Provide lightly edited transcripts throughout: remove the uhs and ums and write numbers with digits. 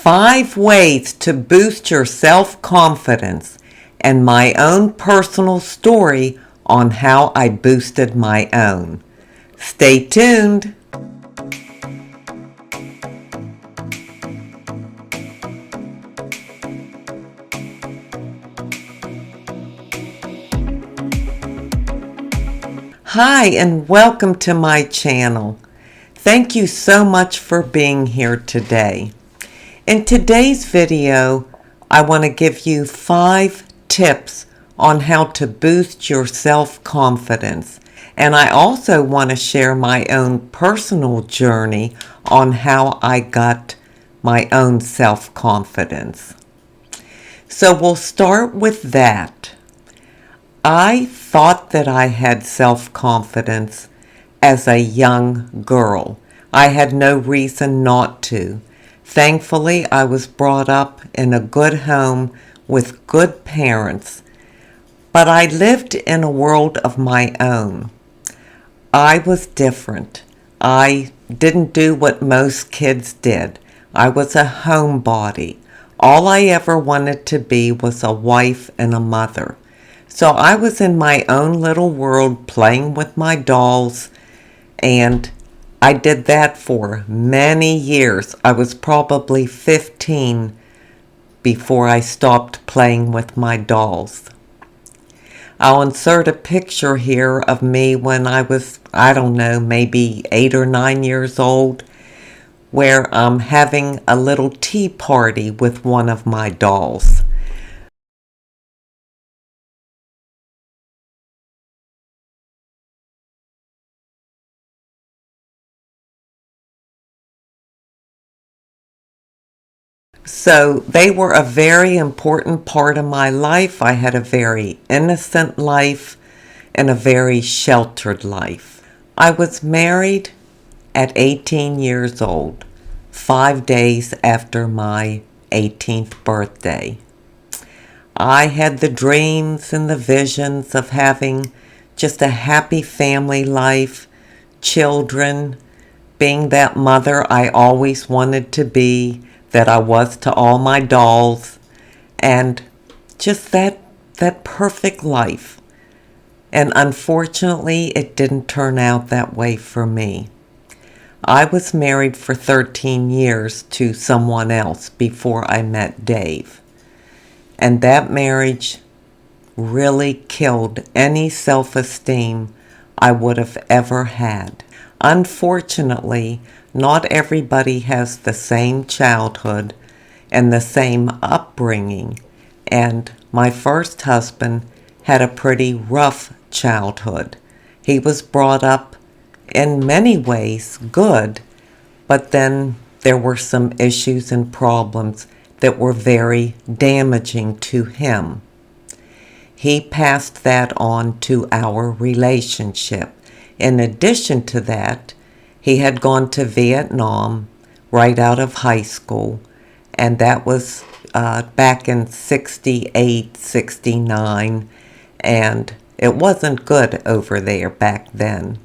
5 ways to boost your self-confidence and my own personal story on how I boosted my own. Stay tuned. Hi, and welcome to my channel. Thank you so much for being here today. In today's video, I want to give you 5 tips on how to boost your self-confidence. And I also want to share my own personal journey on how I got my own self-confidence. So we'll start with that. I thought that I had self-confidence as a young girl. I had no reason not to. Thankfully, I was brought up in a good home with good parents, but I lived in a world of my own. I was different. I didn't do what most kids did. I was a homebody. All I ever wanted to be was a wife and a mother. So I was in my own little world playing with my dolls, and I did that for many years. I was probably 15 before I stopped playing with my dolls. I'll insert a picture here of me when I was, I don't know, maybe 8 or 9 years old, where I'm having a little tea party with one of my dolls. So they were a very important part of my life. I had a very innocent life and a very sheltered life. I was married at 18 years old, 5 days after my 18th birthday. I had the dreams and the visions of having just a happy family life, children, being that mother I always wanted to be, that I was to all my dolls, and just that perfect life. And unfortunately, it didn't turn out that way for me. I was married for 13 years to someone else before I met Dave. And that marriage really killed any self-esteem I would have ever had. Unfortunately, not everybody has the same childhood and the same upbringing, and my first husband had a pretty rough childhood. He was brought up in many ways good, but then there were some issues and problems that were very damaging to him. He passed that on to our relationship. In addition to that, he had gone to Vietnam right out of high school, and that was back in 68, 69, and it wasn't good over there back then.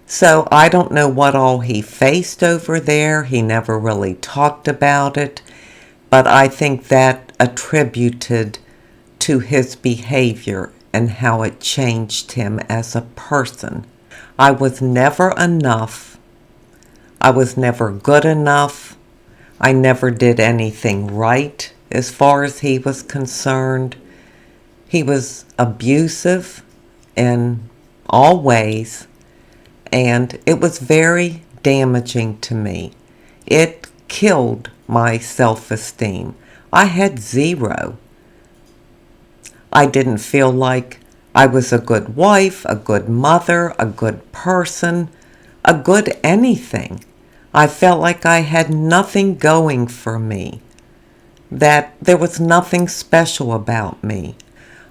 So I don't know what all he faced over there. He never really talked about it, but I think that attributed to his behavior and how it changed him as a person. I was never enough. I was never good enough. I never did anything right as far as he was concerned. He was abusive in all ways, and it was very damaging to me. It killed my self-esteem. I had zero. I didn't feel like I was a good wife, a good mother, a good person, a good anything. I felt like I had nothing going for me, that there was nothing special about me.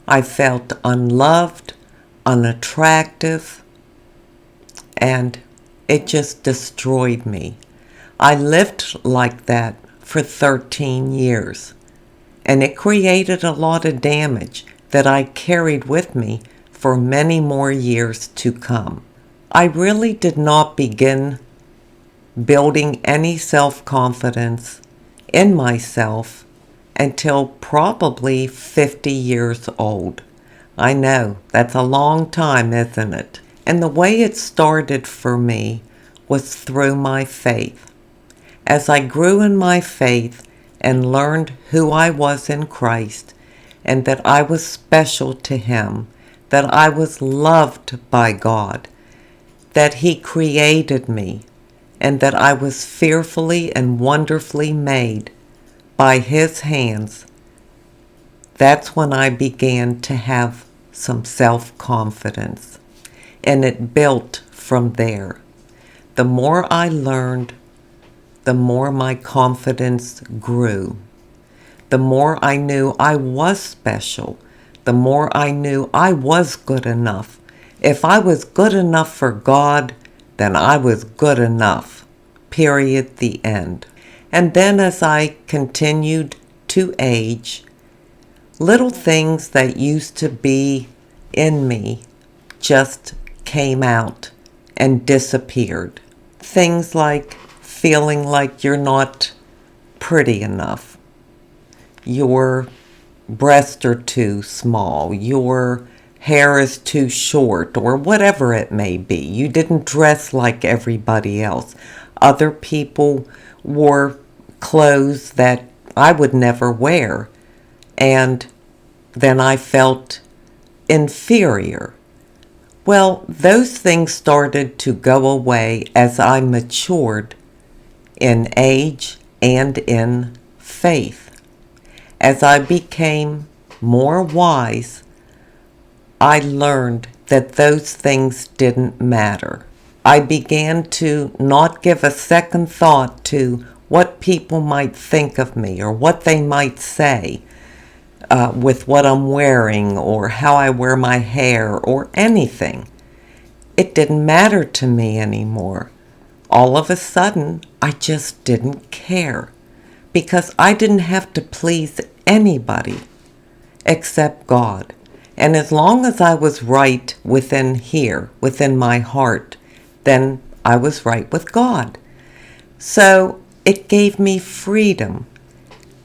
I felt unloved, unattractive, and it just destroyed me. I lived like that for 13 years, and it created a lot of damage that I carried with me for many more years to come. I really did not begin building any self-confidence in myself until probably 50 years old. I know, that's a long time, isn't it? And the way it started for me was through my faith. As I grew in my faith and learned who I was in Christ and that I was special to Him, that I was loved by God, that He created me, and that I was fearfully and wonderfully made by His hands, that's when I began to have some self-confidence. And it built from there. The more I learned, the more my confidence grew. The more I knew I was special, the more I knew I was good enough. If I was good enough for God, then I was good enough. Period. The end. And then as I continued to age, little things that used to be in me just came out and disappeared. Things like feeling like you're not pretty enough. Your breasts are too small. Your hair is too short, or whatever it may be. You didn't dress like everybody else. Other people wore clothes that I would never wear. And then I felt inferior. Well, those things started to go away as I matured in age and in faith. As I became more wise, I learned that those things didn't matter. I began to not give a second thought to what people might think of me or what they might say with what I'm wearing or how I wear my hair or anything. It didn't matter to me anymore. All of a sudden, I just didn't care because I didn't have to please anybody except God. And as long as I was right within here, within my heart, then I was right with God. So it gave me freedom.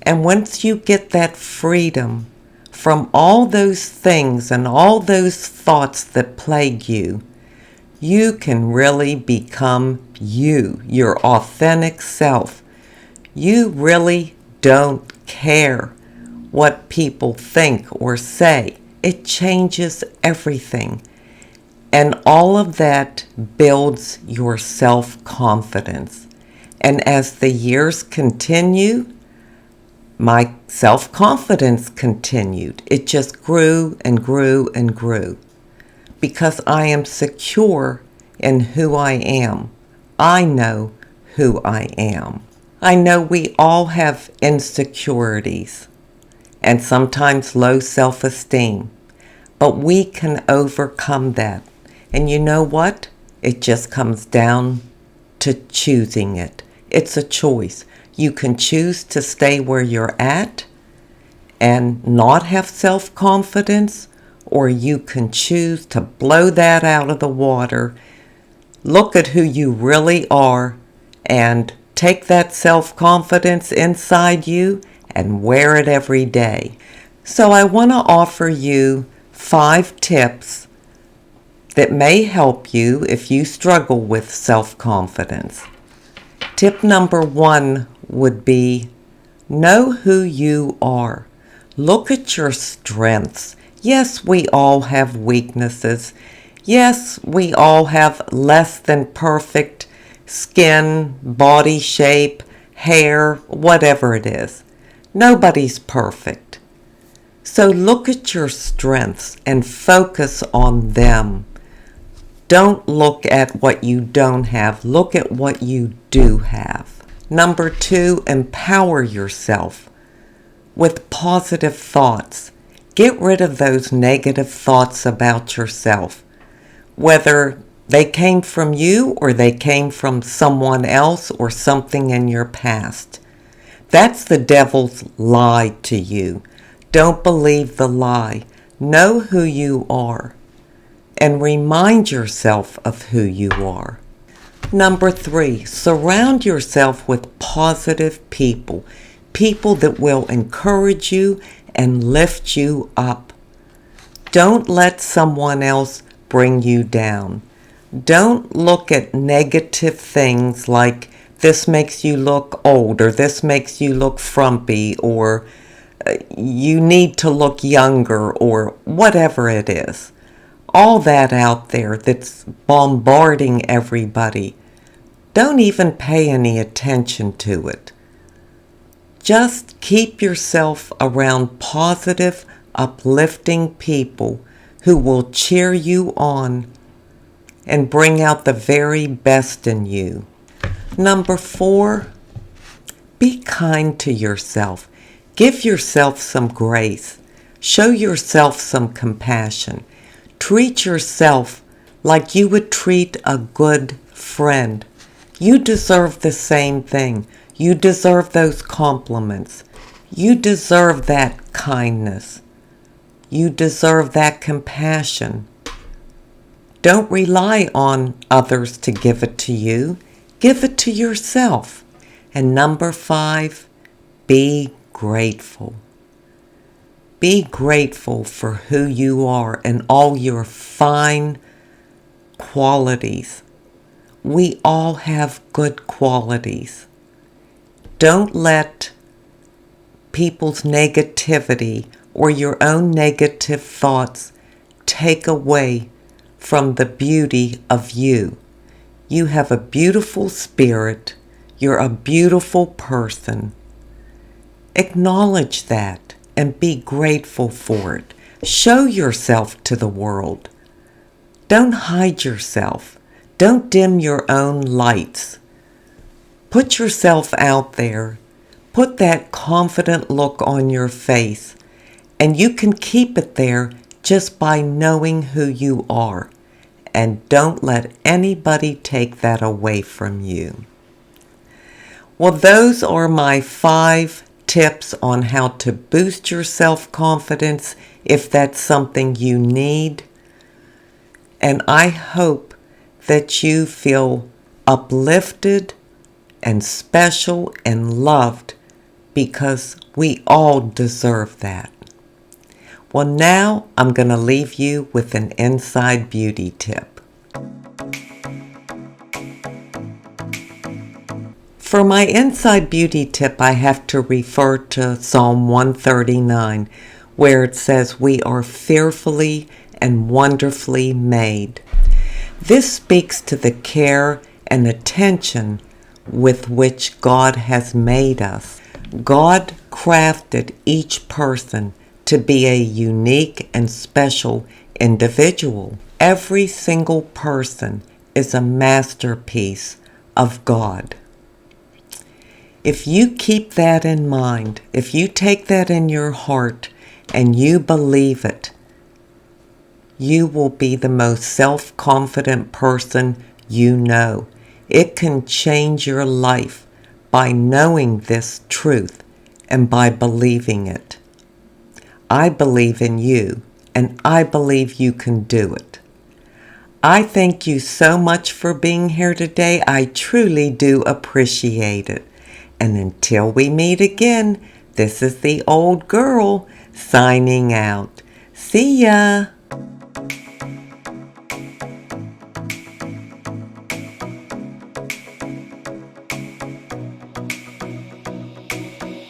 And once you get that freedom from all those things and all those thoughts that plague you, you can really become you, your authentic self. You really don't care what people think or say. It changes everything. And all of that builds your self-confidence. And as the years continue, my self-confidence continued. It just grew and grew and grew. Because I am secure in who I am. I know who I am. I know we all have insecurities and sometimes low self-esteem, but we can overcome that. And you know what? It just comes down to choosing it. It's a choice. You can choose to stay where you're at and not have self-confidence, or you can choose to blow that out of the water, look at who you really are, and take that self-confidence inside you and wear it every day. So I want to offer you 5 tips that may help you if you struggle with self-confidence. Tip number 1 would be, know who you are. Look at your strengths. Yes, we all have weaknesses. Yes, we all have less than perfect skin, body shape, hair, whatever it is. Nobody's perfect. So look at your strengths and focus on them. Don't look at what you don't have. Look at what you do have. Number 2, empower yourself with positive thoughts. Get rid of those negative thoughts about yourself, whether they came from you or they came from someone else or something in your past. That's the devil's lie to you. Don't believe the lie. Know who you are and remind yourself of who you are. Number 3, surround yourself with positive people. people that will encourage you and lift you up. Don't let someone else bring you down. Don't look at negative things like this makes you look old, or this makes you look frumpy, or you need to look younger, or whatever it is. All that out there that's bombarding everybody. Don't even pay any attention to it. Just keep yourself around positive, uplifting people who will cheer you on and bring out the very best in you. Number 4, be kind to yourself. Give yourself some grace. Show yourself some compassion. Treat yourself like you would treat a good friend. You deserve the same thing. You deserve those compliments. You deserve that kindness. You deserve that compassion. Don't rely on others to give it to you. Give it to yourself. And number 5, be grateful. Be grateful for who you are and all your fine qualities. We all have good qualities. Don't let people's negativity or your own negative thoughts take away from the beauty of you. You have a beautiful spirit. You're a beautiful person. Acknowledge that and be grateful for it. Show yourself to the world. Don't hide yourself. Don't dim your own lights. Put yourself out there. Put that confident look on your face, and you can keep it there just by knowing who you are. And don't let anybody take that away from you. Well, those are my 5 tips on how to boost your self-confidence if that's something you need. And I hope that you feel uplifted and special and loved, because we all deserve that. Well, now I'm going to leave you with an inside beauty tip. For my inside beauty tip, I have to refer to Psalm 139, where it says, "We are fearfully and wonderfully made." This speaks to the care and attention with which God has made us. God crafted each person to be a unique and special individual. Every single person is a masterpiece of God. If you keep that in mind, if you take that in your heart and you believe it, you will be the most self-confident person you know. It can change your life by knowing this truth and by believing it. I believe in you, and I believe you can do it. I thank you so much for being here today. I truly do appreciate it. And until we meet again, this is the old girl signing out. See ya!